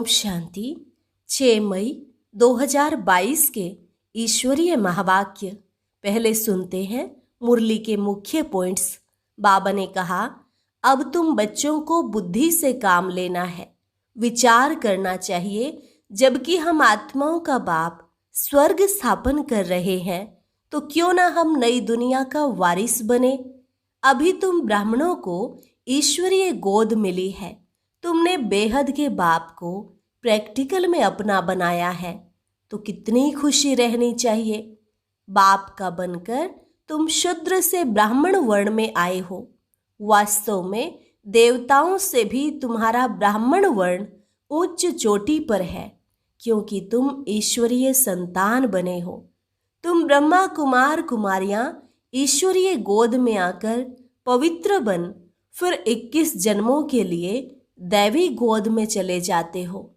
ओम शांति। 6 मई 2022 के ईश्वरीय महावाक्य पहले सुनते हैं। मुरली के मुख्य पॉइंट्स। बाबा ने कहा, अब तुम बच्चों को बुद्धि से काम लेना है, विचार करना चाहिए। जबकि हम आत्माओं का बाप स्वर्ग स्थापन कर रहे हैं, तो क्यों ना हम नई दुनिया का वारिस बने। अभी तुम ब्राह्मणों को ईश्वरीय गोद मिली है। तुमने बेहद के बाप को प्रैक्टिकल में अपना बनाया है, तो कितनी खुशी रहनी चाहिए। बाप का बनकर तुम शूद्र से ब्राह्मण वर्ण में आए हो। वास्तव में देवताओं से भी तुम्हारा ब्राह्मण वर्ण उच्च चोटी पर है, क्योंकि तुम ईश्वरीय संतान बने हो। तुम ब्रह्मा कुमार कुमारियां ईश्वरीय गोद में आकर पवित्र बन फिर 21 जन्मों के लिए दैवी गोद में चले जाते हो।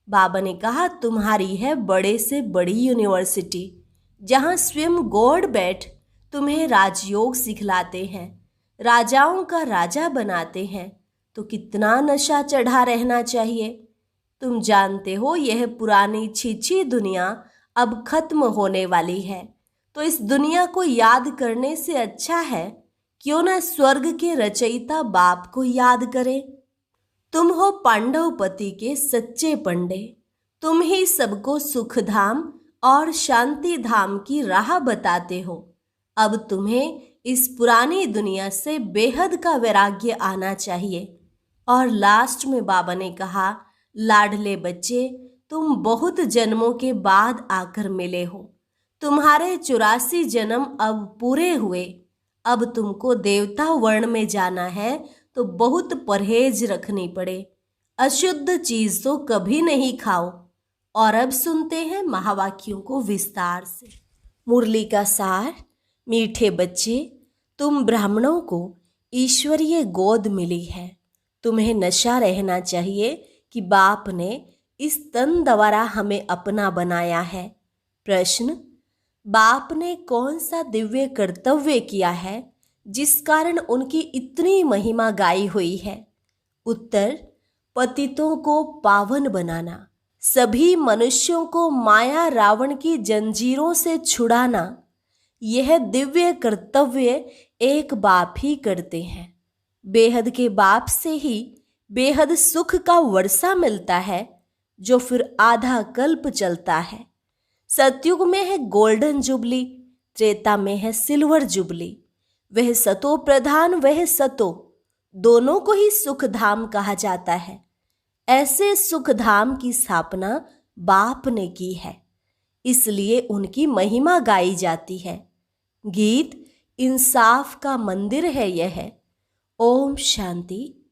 बाबा ने कहा, तुम्हारी है बड़े से बड़ी यूनिवर्सिटी, जहां स्वयं गॉड बैठ तुम्हें राजयोग सिखलाते हैं, राजाओं का राजा बनाते हैं। तो कितना नशा चढ़ा रहना चाहिए। तुम जानते हो यह पुरानी छीछी दुनिया अब खत्म होने वाली है, तो इस दुनिया को याद करने से अच्छा है क्यों ना स्वर्ग के रचयिता बाप को याद करें। तुम हो पांडवपति के सच्चे पंडे। तुम ही सबको सुख धाम और शांति धाम की राह बताते हो। अब तुम्हें इस पुरानी दुनिया से बेहद का वैराग्य आना चाहिए। और लास्ट में बाबा ने कहा, लाडले बच्चे, तुम बहुत जन्मों के बाद आकर मिले हो। तुम्हारे 84 जन्म अब पूरे हुए। अब तुमको देवता वर्ण में जाना है, तो बहुत परहेज रखनी पड़े। अशुद्ध चीज तो कभी नहीं खाओ। और अब सुनते हैं महावाक्यों को विस्तार से। मुरली का सार। मीठे बच्चे, तुम ब्राह्मणों को ईश्वरीय गोद मिली है। तुम्हें नशा रहना चाहिए कि बाप ने इस तन द्वारा हमें अपना बनाया है। प्रश्न, बाप ने कौन सा दिव्य कर्तव्य किया है जिस कारण उनकी इतनी महिमा गाई हुई है। उत्तर, पतितों को पावन बनाना, सभी मनुष्यों को माया रावण की जंजीरों से छुड़ाना। यह दिव्य कर्तव्य एक बाप ही करते हैं। बेहद के बाप से ही बेहद सुख का वर्षा मिलता है, जो फिर आधा कल्प चलता है। सतयुग में है गोल्डन जुबली, त्रेता में है सिल्वर जुबली। वह सतो प्रधान, वह सतो, दोनों को ही सुख धाम कहा जाता है। ऐसे सुख धाम की स्थापना बाप ने की है, इसलिए उनकी महिमा गाई जाती है। गीत इंसाफ का मंदिर है यह। ओम शांति।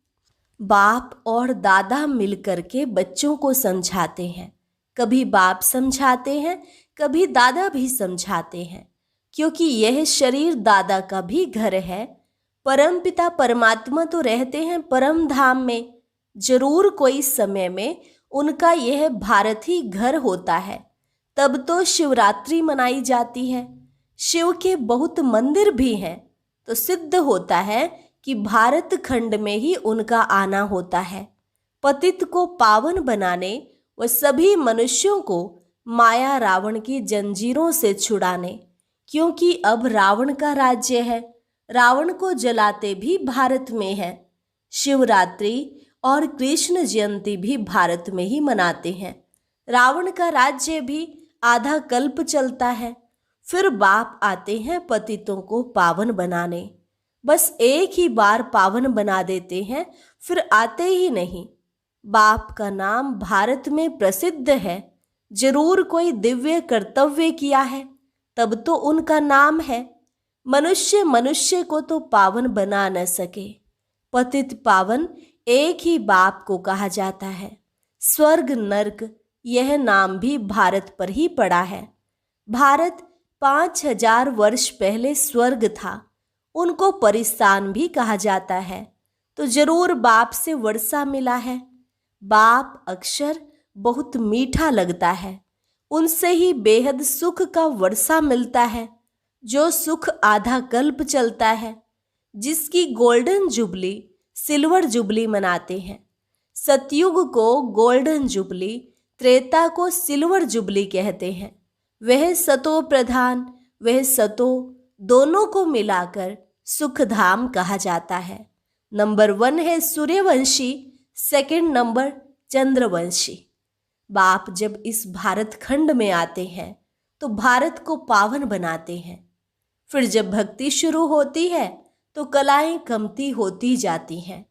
बाप और दादा मिलकर के बच्चों को समझाते हैं। कभी बाप समझाते हैं, कभी दादा भी समझाते हैं, क्योंकि यह शरीर दादा का भी घर है। परमपिता परमात्मा तो रहते हैं परम धाम में। जरूर कोई समय में उनका यह भारत ही घर होता है। तब तो शिवरात्रि मनाई जाती है। शिव के बहुत मंदिर भी हैं, तो सिद्ध होता है कि भारत खंड में ही उनका आना होता है, पतित को पावन बनाने व सभी मनुष्यों को माया रावण की जंजीरों से छुड़ाने। क्योंकि अब रावण का राज्य है। रावण को जलाते भी भारत में है। शिवरात्रि और कृष्ण जयंती भी भारत में ही मनाते हैं। रावण का राज्य भी आधा कल्प चलता है। फिर बाप आते हैं पतितों को पावन बनाने। बस एक ही बार पावन बना देते हैं, फिर आते ही नहीं। बाप का नाम भारत में प्रसिद्ध है। जरूर कोई दिव्य कर्तव्य किया है, तब तो उनका नाम है। मनुष्य मनुष्य को तो पावन बना न सके। पतित पावन एक ही बाप को कहा जाता है। स्वर्ग नर्क यह नाम भी भारत पर ही पड़ा है। भारत 5000 वर्ष पहले स्वर्ग था। उनको परिस्तान भी कहा जाता है। तो जरूर बाप से वर्षा मिला है। बाप अक्षर बहुत मीठा लगता है। उनसे ही बेहद सुख का वर्षा मिलता है, जो सुख आधा कल्प चलता है, जिसकी गोल्डन जुबली सिल्वर जुबली मनाते हैं। सतयुग को गोल्डन जुबली, त्रेता को सिल्वर जुबली कहते हैं। वह सतो प्रधान, वह सतो दोनों को मिलाकर सुखधाम कहा जाता है। नंबर 1 है सूर्यवंशी, सेकंड नंबर चंद्रवंशी। बाप जब इस भारत खंड में आते हैं तो भारत को पावन बनाते हैं। फिर जब भक्ति शुरू होती है तो कलाएं कमती होती जाती हैं।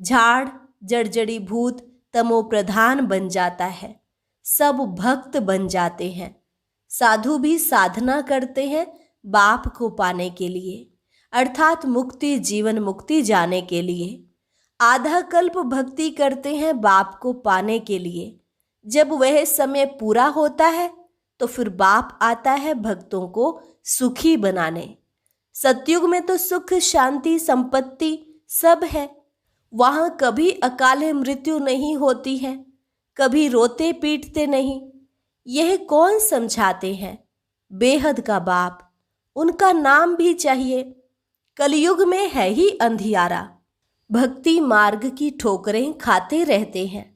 झाड़ जड़जड़ी भूत तमो प्रधान बन जाता है। सब भक्त बन जाते हैं। साधु भी साधना करते हैं बाप को पाने के लिए, अर्थात मुक्ति, जीवन मुक्ति जाने के लिए। आधा कल्प भक्ति करते हैं बाप को पाने के लिए। जब वह समय पूरा होता है तो फिर बाप आता है भक्तों को सुखी बनाने। सतयुग में तो सुख, शांति, संपत्ति सब है। वहां कभी अकाल मृत्यु नहीं होती है, कभी रोते पीटते नहीं। यह कौन समझाते हैं? बेहद का बाप, उनका नाम भी चाहिए। कलयुग में है ही अंधियारा। भक्ति मार्ग की ठोकरें खाते रहते हैं।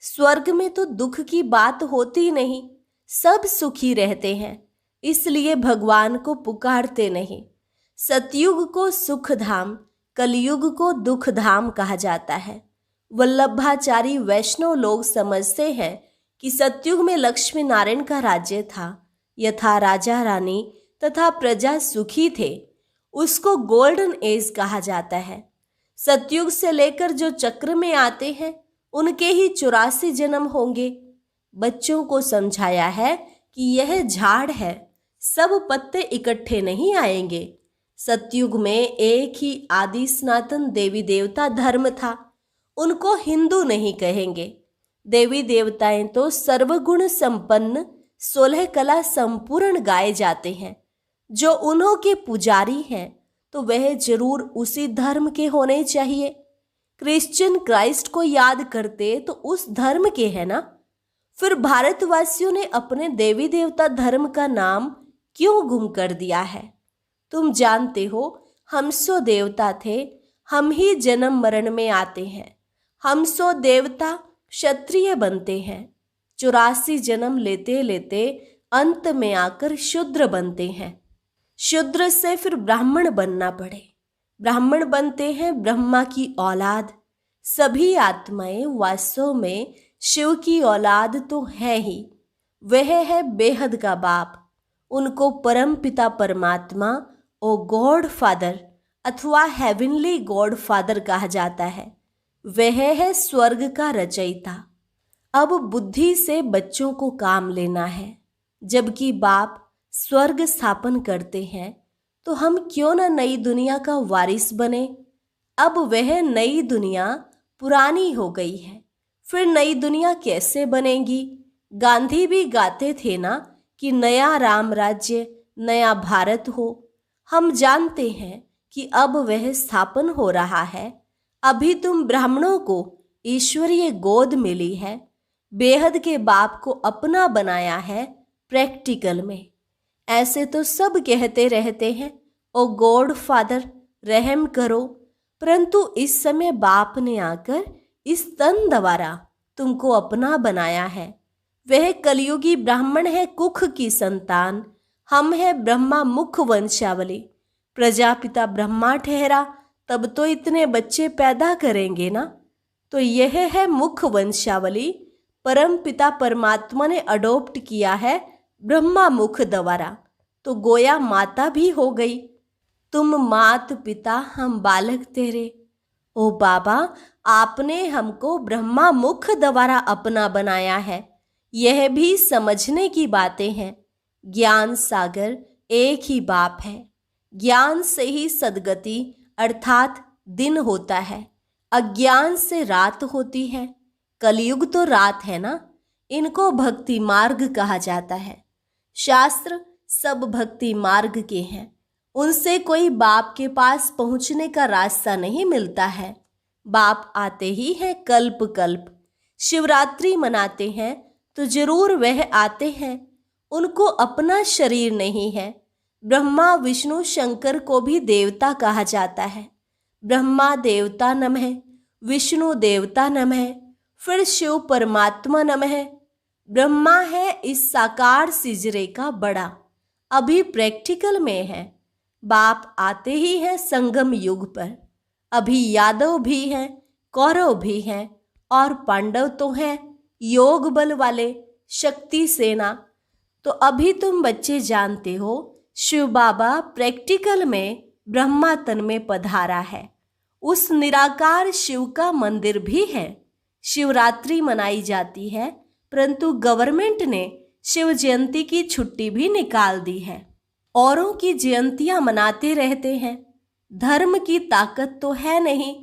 स्वर्ग में तो दुख की बात होती नहीं, सब सुखी रहते हैं, इसलिए भगवान को पुकारते नहीं। सतयुग को सुख धाम, कलयुग को दुख धाम कहा जाता है। वल्लभाचारी वैष्णव लोग समझते हैं कि सतयुग में लक्ष्मी नारायण का राज्य था, यथा राजा रानी तथा प्रजा सुखी थे, उसको गोल्डन एज कहा जाता है। सतयुग से लेकर जो चक्र में आते हैं उनके ही 84 जन्म होंगे। बच्चों को समझाया है कि यह झाड़ है, सब पत्ते इकट्ठे नहीं आएंगे। सतयुग में एक ही आदि सनातन देवी देवता धर्म था, उनको हिंदू नहीं कहेंगे। देवी देवताएं तो सर्वगुण संपन्न, 16 कला संपूर्ण गाए जाते हैं। जो उन्हों के पुजारी हैं तो वह जरूर उसी धर्म के होने चाहिए। क्रिश्चियन क्राइस्ट को याद करते तो उस धर्म के है ना। फिर भारतवासियों ने अपने देवी देवता धर्म का नाम क्यों गुम कर दिया है? तुम जानते हो, हम सो देवता थे, हम ही जन्म मरण में आते हैं। हम सो देवता क्षत्रिय बनते हैं, 84 जन्म लेते लेते अंत में आकर शूद्र बनते हैं। शूद्र से फिर ब्राह्मण बनना पड़े। ब्राह्मण बनते हैं ब्रह्मा की औलाद। सभी आत्माएं वास्तव में शिव की औलाद तो है ही। वह है बेहद का बाप। उनको परम पिता परमात्मा ओ गॉड फादर अथवा हेवनली गॉड फादर कहा जाता है। वह है स्वर्ग का रचयिता। अब बुद्धि से बच्चों को काम लेना है। जबकि बाप स्वर्ग स्थापन करते हैं तो हम क्यों न नई दुनिया का वारिस बने। अब वह नई दुनिया पुरानी हो गई है, फिर नई दुनिया कैसे बनेगी? गांधी भी गाते थे ना कि नया राम राज्य, नया भारत हो। हम जानते हैं कि अब वह स्थापन हो रहा है। अभी तुम ब्राह्मणों को ईश्वरीय गोद मिली है, बेहद के बाप को अपना बनाया है प्रैक्टिकल में। ऐसे तो सब कहते रहते हैं, ओ गॉड फादर रहम करो, परंतु इस समय बाप ने आकर इस तन द्वारा तुमको अपना बनाया है। वह कलयुगी ब्राह्मण है, कुख की संतान। हम है ब्रह्मा मुख वंशावली। प्रजापिता ब्रह्मा ठहरा तब तो इतने बच्चे पैदा करेंगे ना। तो यह है मुख वंशावली, परम पिता परमात्मा ने अडॉप्ट किया है ब्रह्मा मुख द्वारा, तो गोया माता भी हो गई। तुम मात पिता, हम बालक तेरे। ओ बाबा, आपने हमको ब्रह्मा मुख द्वारा अपना बनाया है। यह भी समझने की बातें हैं। ज्ञान सागर एक ही बाप है। ज्ञान से ही सद्गति अर्थात दिन होता है, अज्ञान से रात होती है। कलयुग तो रात है ना। इनको भक्ति मार्ग कहा जाता है। शास्त्र सब भक्ति मार्ग के हैं। उनसे कोई बाप के पास पहुंचने का रास्ता नहीं मिलता है। बाप आते ही हैं कल्प कल्प। शिवरात्रि मनाते हैं तो जरूर वह आते हैं। उनको अपना शरीर नहीं है। ब्रह्मा विष्णु शंकर को भी देवता कहा जाता है। ब्रह्मा देवता नमः, विष्णु देवता नमः, फिर शिव परमात्मा नमः। ब्रह्मा है इस साकार सिजरे का बड़ा, अभी प्रैक्टिकल में है। बाप आते ही है संगम युग पर। अभी यादव भी हैं, कौरव भी हैं और पांडव तो हैं योग बल वाले, शक्ति सेना। तो अभी तुम बच्चे जानते हो शिव बाबा प्रैक्टिकल में ब्रह्मा तन में पधारा है। उस निराकार शिव का मंदिर भी है। शिवरात्रि मनाई जाती है, परंतु गवर्नमेंट ने शिव जयंती की छुट्टी भी निकाल दी है। औरों की जयंतियां मनाते रहते हैं। धर्म की ताकत तो है नहीं,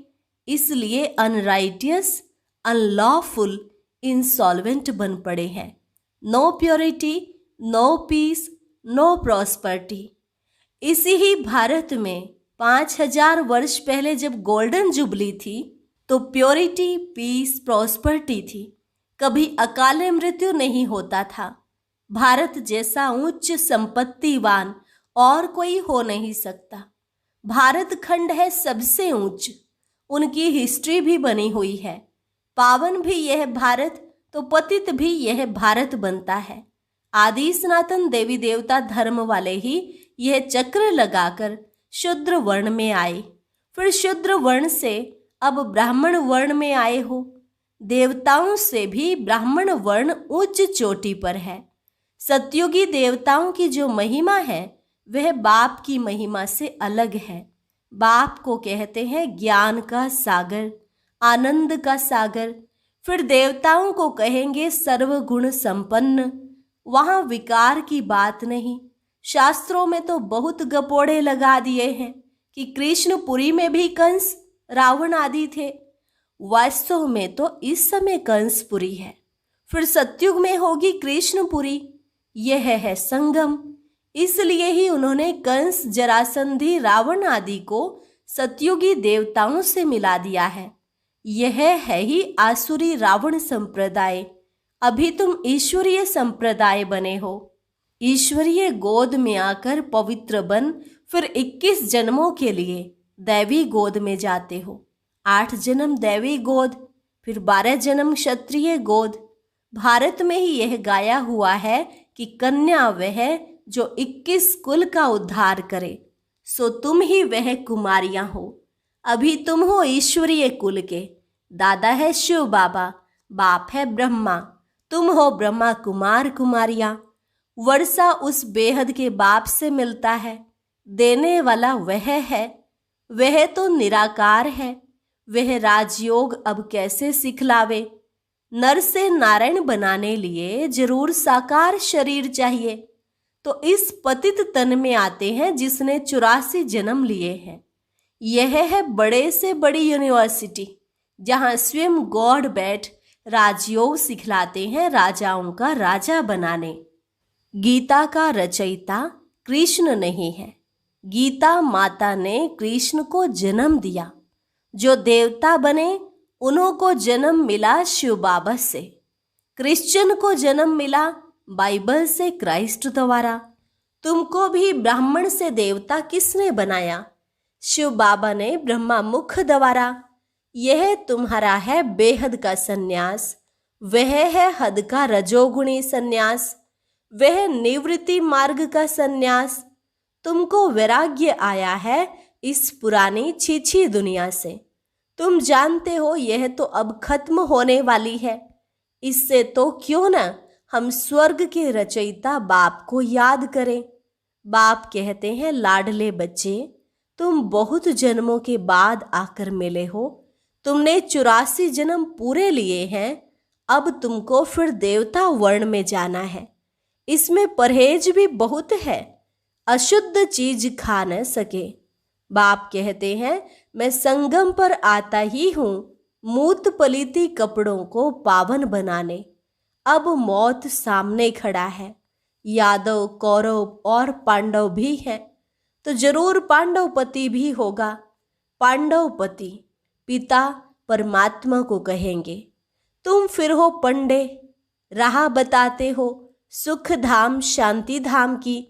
इसलिए अनराइटियस, अनलॉफुल, इंसॉल्वेंट बन पड़े हैं। No purity, no peace, no prosperity. इसी ही भारत में 5000 वर्ष पहले जब गोल्डन जुबली थी तो प्योरिटी, पीस, प्रॉस्पर्टी थी। कभी अकाल मृत्यु नहीं होता था। भारत जैसा उच्च संपत्तिवान और कोई हो नहीं सकता। भारत खंड है सबसे उच्च, उनकी हिस्ट्री भी बनी हुई है। पावन भी यह भारत तो पतित भी यह भारत बनता है। आदि सनातन देवी देवता धर्म वाले ही यह चक्र लगाकर शूद्र वर्ण में आए, फिर शूद्र वर्ण से अब ब्राह्मण वर्ण में आए हो। देवताओं से भी ब्राह्मण वर्ण उच्च चोटी पर है। सतयुगी देवताओं की जो महिमा है वह बाप की महिमा से अलग है। बाप को कहते हैं ज्ञान का सागर, आनंद का सागर। फिर देवताओं को कहेंगे सर्वगुण संपन्न। वहां विकार की बात नहीं। शास्त्रों में तो बहुत गपोड़े लगा दिए हैं कि कृष्णपुरी में भी कंस, रावण आदि थे। वास्तव में तो इस समय कंसपुरी है, फिर सतयुग में होगी कृष्णपुरी। यह है संगम। इसलिए ही उन्होंने कंस, जरासंधी, रावण आदि को सतयुगी देवताओं से मिला दिया है। यह है ही आसुरी रावण संप्रदाय। अभी तुम ईश्वरीय संप्रदाय बने हो। ईश्वरीय गोद में आकर पवित्र बन फिर 21 जन्मों के लिए दैवी गोद में जाते हो। 8 जन्म दैवी गोद, फिर 12 जन्म क्षत्रिय गोद। भारत में ही यह गाया हुआ है कि कन्या वह जो 21 कुल का उद्धार करे, सो तुम ही वह कुमारियां हो। अभी तुम हो ईश्वरीय कुल के। दादा है शिव बाबा, बाप है ब्रह्मा। तुम हो ब्रह्मा कुमार कुमारियां। वर्षा उस बेहद के बाप से मिलता है। देने वाला वह है, वह तो निराकार है। वह राजयोग अब कैसे सिखलावे। नर से नारायण बनाने लिए जरूर साकार शरीर चाहिए। तो इस पतित तन में आते हैं जिसने 84 जन्म लिए हैं। यह है बड़े से बड़ी यूनिवर्सिटी जहां स्वयं गॉड बैठ राजयोग सिखलाते हैं राजाओं का राजा बनाने। गीता का रचयिता कृष्ण नहीं है। गीता माता ने कृष्ण को जन्म दिया। जो देवता बने उन्हों को जन्म मिला शिव बाबा से। क्रिश्चियन को जन्म मिला बाइबल से, क्राइस्ट द्वारा। तुमको भी ब्राह्मण से देवता किसने बनाया? शिव बाबा ने ब्रह्मा मुख द्वारा। यह तुम्हारा है बेहद का सन्यास, वह है हद का रजोगुणी सन्यास, वह निवृत्ति मार्ग का सन्यास। तुमको वैराग्य आया है इस पुरानी छीछी दुनिया से। तुम जानते हो यह तो अब खत्म होने वाली है। इससे तो क्यों न हम स्वर्ग के रचयिता बाप को याद करें। बाप कहते हैं लाडले बच्चे, तुम बहुत जन्मों के बाद आकर मिले हो। तुमने 84 जन्म पूरे लिए हैं। अब तुमको फिर देवता वर्ण में जाना है। इसमें परहेज भी बहुत है, अशुद्ध चीज खा न सके। बाप कहते हैं मैं संगम पर आता ही हूं मूत पलीती कपड़ों को पावन बनाने। अब मौत सामने खड़ा है। यादव, कौरव और पांडव भी हैं, तो जरूर पांडवपति भी होगा। पांडवपति पिता परमात्मा को कहेंगे। तुम फिर हो पंडे, राह बताते हो सुख धाम शांति धाम की।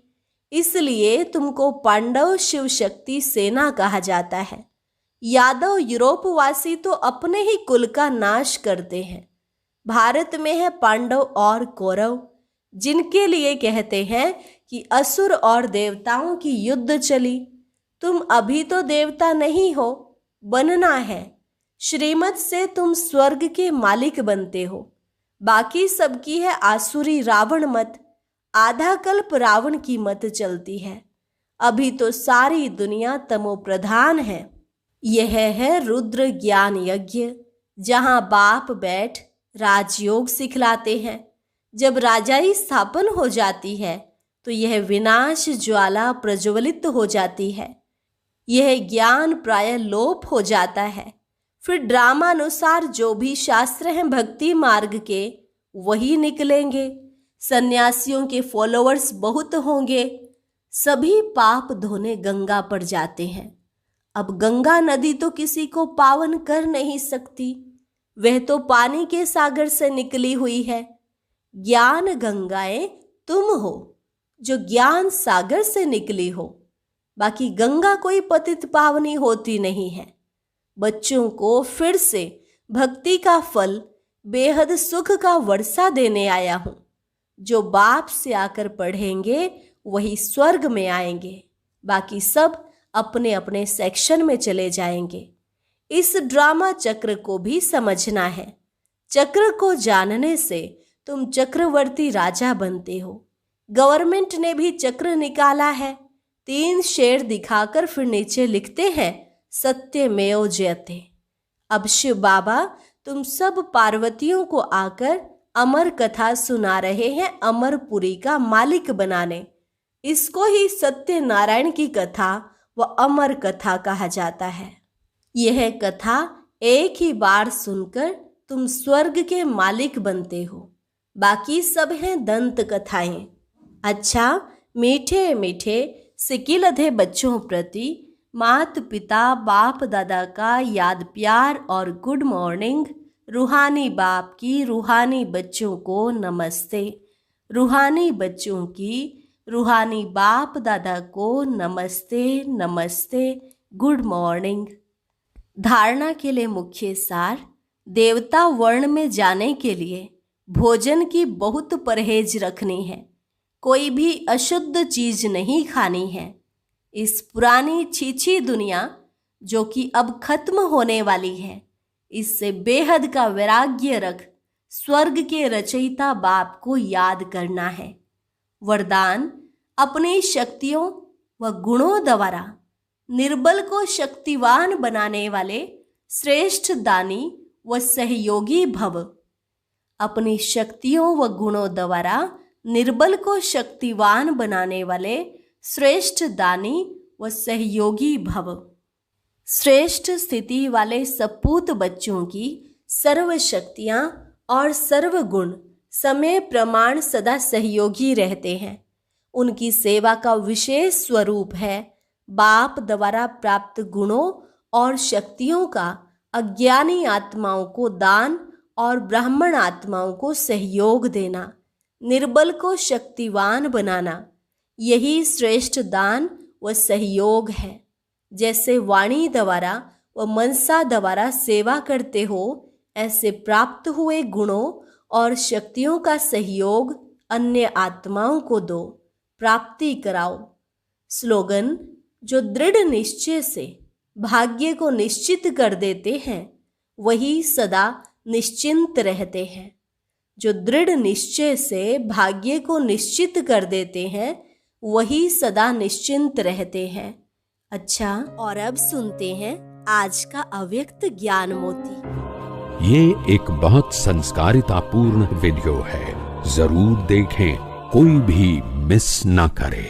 इसलिए तुमको पांडव शिव शक्ति सेना कहा जाता है। यादव यूरोपवासी तो अपने ही कुल का नाश करते हैं, भारत में है पांडव और कौरव, जिनके लिए कहते हैं कि असुर और देवताओं की युद्ध चली। तुम अभी तो देवता नहीं हो, बनना है। श्रीमत से तुम स्वर्ग के मालिक बनते हो। बाकी सबकी है आसुरी रावण मत। आधा कल्प रावण की मत चलती है। अभी तो सारी दुनिया तमो प्रधान है। यह है रुद्र ज्ञान यज्ञ, जहां बाप बैठ राजयोग सिखलाते हैं। जब राजाई स्थापन हो जाती है तो यह विनाश ज्वाला प्रज्वलित हो जाती है। यह ज्ञान प्राय लोप हो जाता है। फिर ड्रामानुसार जो भी शास्त्र हैं भक्ति मार्ग के, वही निकलेंगे। सन्यासियों के फॉलोअर्स बहुत होंगे। सभी पाप धोने गंगा पर जाते हैं। अब गंगा नदी तो किसी को पावन कर नहीं सकती। वह तो पानी के सागर से निकली हुई है। ज्ञान गंगाएं तुम हो, जो ज्ञान सागर से निकली हो। बाकी गंगा कोई पतित पावनी होती नहीं है। बच्चों को फिर से भक्ति का फल, बेहद सुख का वर्षा देने आया हूं। जो बाप से आकर पढ़ेंगे वही स्वर्ग में आएंगे। बाकी सब अपने अपने सेक्शन में चले जाएंगे। इस ड्रामा चक्र को भी समझना है। चक्र को जानने से तुम चक्रवर्ती राजा बनते हो। गवर्नमेंट ने भी चक्र निकाला है। 3 शेर दिखाकर फिर नीचे लिखते हैं सत्यमेव जयते। अब शिव बाबा तुम सब पार्वतियों को आकर अमर कथा सुना रहे हैं अमरपुरी का मालिक बनाने। इसको ही सत्यनारायण की कथा व अमर कथा कहा जाता है। यह कथा एक ही बार सुनकर तुम स्वर्ग के मालिक बनते हो। बाकी सब हैं दंत कथाएं। अच्छा, मीठे मीठे सिकिलधे बच्चों प्रति मात पिता बाप दादा का याद प्यार और गुड मॉर्निंग। रूहानी बाप की रूहानी बच्चों को नमस्ते। रूहानी बच्चों की रूहानी बाप दादा को नमस्ते नमस्ते, गुड मॉर्निंग। धारणा के लिए मुख्य सार। देवता वर्ण में जाने के लिए भोजन की बहुत परहेज रखनी है। कोई भी अशुद्ध चीज नहीं खानी है। इस पुरानी छीछी दुनिया जो कि अब खत्म होने वाली है, इससे बेहद का वैराग्य रख स्वर्ग के रचयिता बाप को याद करना है। वरदान, अपनी शक्तियों व गुणों द्वारा निर्बल को शक्तिवान बनाने वाले श्रेष्ठ दानी व सहयोगी भव। अपनी शक्तियों व गुणों द्वारा निर्बल को शक्तिवान बनाने वाले श्रेष्ठ दानी व सहयोगी भव। श्रेष्ठ स्थिति वाले सपूत बच्चों की सर्व शक्तियां और सर्व गुण समय प्रमाण सदा सहयोगी रहते हैं। उनकी सेवा का विशेष स्वरूप है बाप द्वारा प्राप्त गुणों और शक्तियों का अज्ञानी आत्माओं को दान और ब्राह्मण आत्माओं को सहयोग देना, निर्बल को शक्तिवान बनाना। यही श्रेष्ठ दान व सहयोग है। जैसे वाणी द्वारा व मनसा द्वारा सेवा करते हो, ऐसे प्राप्त हुए गुणों और शक्तियों का सहयोग अन्य आत्माओं को दो, प्राप्ति कराओ। स्लोगन, जो दृढ़ निश्चय से भाग्य को निश्चित कर देते हैं वही सदा निश्चिंत रहते हैं। जो दृढ़ निश्चय से भाग्य को निश्चित कर देते हैं वही सदा निश्चिंत रहते हैं। अच्छा, और अब सुनते हैं आज का अव्यक्त ज्ञान मोती। ये एक बहुत संस्कारितापूर्ण वीडियो है, जरूर देखें, कोई भी मिस ना करे।